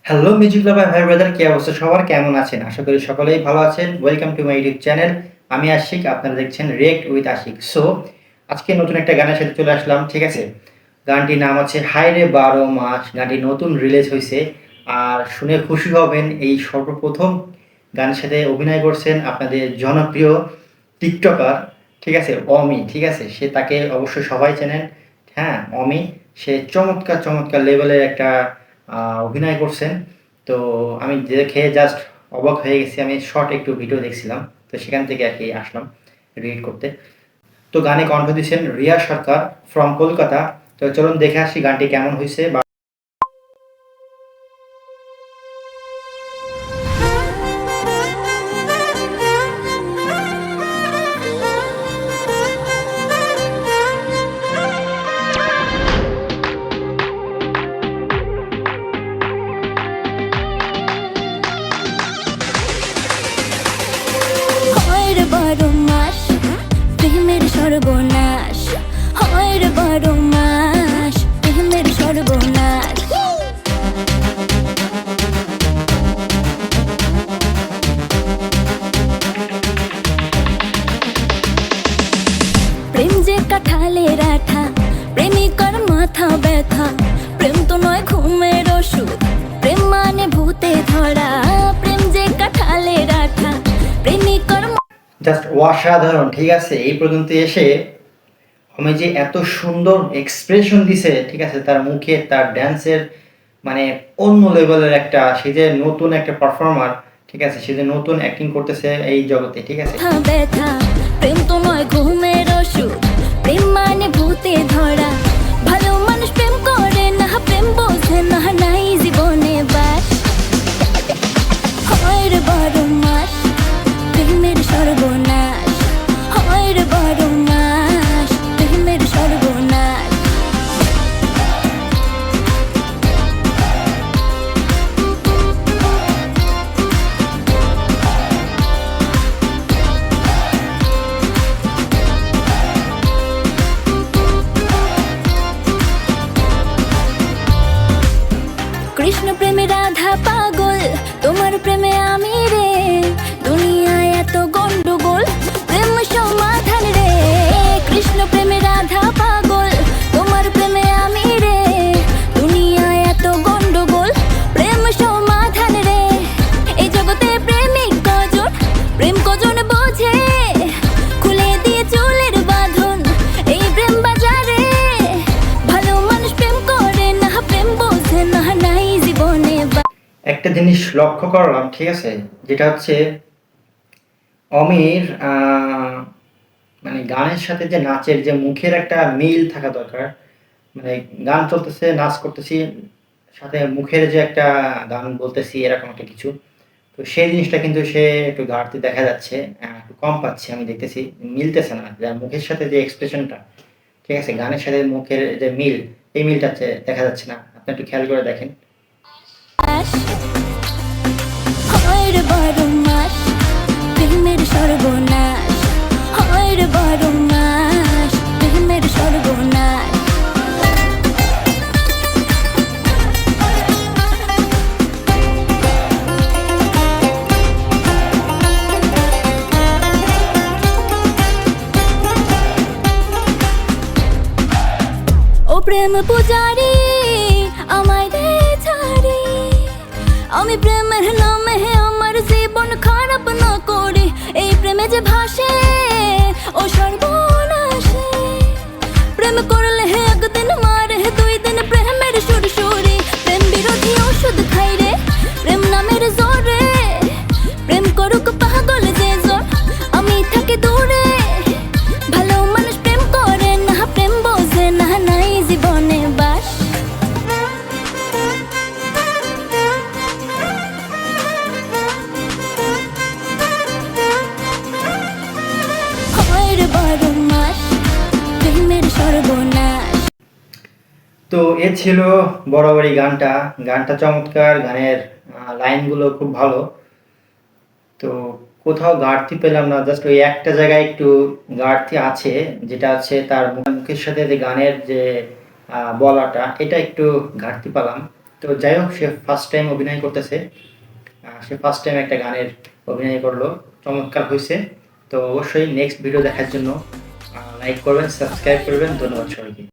Hello music lover ভাই brother, কি অবস্থা সবার? কেমন আছেন? আশা করি সকলেই ভালো আছেন। Welcome to my YouTube channel. আমি আশিক, আপনারা দেখছেন রিয়েক্ট উইথ আশিক। সো আজকে নতুন একটা গানের সাথে চলে আসলাম, ঠিক আছে? গানটির নাম হচ্ছে হায়রে ১২ মাস। গানটি নতুন রিলিজ হইছে। আর শুনে খুশি হবেন, এই সর্বপ্রথম গানের সাথে অভিনয় করছেন আপনাদের জনপ্রিয় টিকটকার, ঠিক আছে? অমি, ঠিক আছে? তাকে অবশ্যই সবাই চেনেন। হ্যাঁ, অমি। সে চমৎকার লেভেলের একটা অভিনয় করছেন। তো আমি দেখে জাস্ট অবাক হয়ে গেছি। আমি শর্ট একটু ভিডিও দেখছিলাম। তো সেখান থেকে আরকি আসলাম রিড করতে। তো গানে কণ্ঠ দিয়েছেন রিয়া সরকার ফ্রম কলকাতা। তো চলুন দেখে আসি গানটি কেমন হইছে বা হায়রে ১২ মাস প্রেমের সর্বনাশ, হায়রে ১২ মাস প্রেমের সর্বনাশ। প্রেম যে কাঁঠালের আঠা, প্রেমিকার মাথা ব্যথা। প্রেম তো নয় ঘুমের ওষুধ, প্রেম মানে ভূতে ধরা। প্রেম যে কাঁঠালের আঠা, প্রেমিকার জাস্ট অসাধারণ, ঠিক আছে? এই পর্যন্ত এসে আমি যে এত সুন্দর এক্সপ্রেশন দিছে, ঠিক আছে? তার মুখে, তার ড্যান্সের মানে অন্য লেভেলের একটা, সে যে নতুন একটা পারফর্মার, ঠিক আছে? সে যে নতুন অ্যাক্টিং করতেছে এই জগতে, ঠিক আছে? মাথা ব্যথা। প্রেম তো নয় ঘুমের ওষুধ, প্রেম মানে ভূতে ধরা। ভালো মানুষ প্রেম করে না, প্রেম বোঝে না, নাই জীবনে বাস। হায়রে ১২ মাস প্রেমের সর্বনাশ, হায়রে ১২ মাস প্রেমের সর্বনাশ। কৃষ্ণ প্রেমে রাধা পাগল, তোমার প্রেমে আমি রে। দুনিয়ায় এত গন্ডগোল, প্রেম সমাধান রে। কৃষ্ণ প্রেমে রাধা পাগল, তোমার প্রেমে আমি রে। দুনিয়ায় এত গন্ডগোল, প্রেম সমাধান রে। এই জগতে প্রেমিক কজন, প্রেম কজন বোঝে। খুলে দিয়ে চুলের বাঁধন এই প্রেম বাজারে। ভালো মানুষ প্রেম করে না, প্রেম বোঝে না, নাই জীবনে একটা জিনিস লক্ষ্য করলাম, ঠিক আছে? যেটা হচ্ছে অমির মানে গানের সাথে যে নাচের যে মুখের একটা মিল থাকা দরকার। মানে গান চলতেছে, নাচ করতেছি, সাথে মুখের যে একটা গান বলতেছি, এরকম একটা কিছু। তো সেই জিনিসটা কিন্তু সে একটু ঘাটতি দেখা যাচ্ছে, একটু কম পাচ্ছি আমি দেখতেছি। মিলতেছে না। যার মুখের সাথে যে এক্সপ্রেশনটা, ঠিক আছে? গানের সাথে মুখের যে মিল, এই মিলটা দেখা যাচ্ছে না। আপনি একটু খেয়াল করে দেখেন। বাস। হায়রে ১২ মাস প্রেমের সর্বনাশ, হায়রে ১২ মাস প্রেমের সর্বনাশ। ও প্রেম পূজারি আমায় দে ছাড়ি, আমি প্রেমের নামে আমার জীবন খারাপ না করি। এই প্রেমে যে ভাসে ও সর্বনাশে, প্রেম করলে একদিন মারে, ২ দিন প্রেমের সুরসুরি। প্রেম বিরোধী ওষুধ খাই রে, প্রেম নামের জোরে। প্রেম করুক পাগল যে জন, আমি থাকি দূরে। ভালো মানুষ প্রেম করে না, প্রেম বোঝে না, নাই জীবনে বাস। হায়রে ১২ মাস প্রেমের সর্বনাশ। তো এ ছিল বরাবরই গানটা। গানটা চমৎকার, গানের লাইনগুলো খুব ভালো। তো কোথাও ঘাটতি পেলাম না। জাস্ট ওই একটা জায়গায় একটু ঘাটতি আছে, যেটা হচ্ছে তার মুখের সাথে যে গানের যে বলাটা, এটা একটু ঘাটতি পেলাম। তো তো যাই হোক, সে ফার্স্ট টাইম অভিনয় করতেছে, সে ফার্স্ট টাইম একটা গানের অভিনয় করলো, চমৎকার হয়েছে। তো অবশ্যই নেক্সট ভিডিও দেখার জন্য লাইক করবেন, সাবস্ক্রাইব করবেন। ধন্যবাদ।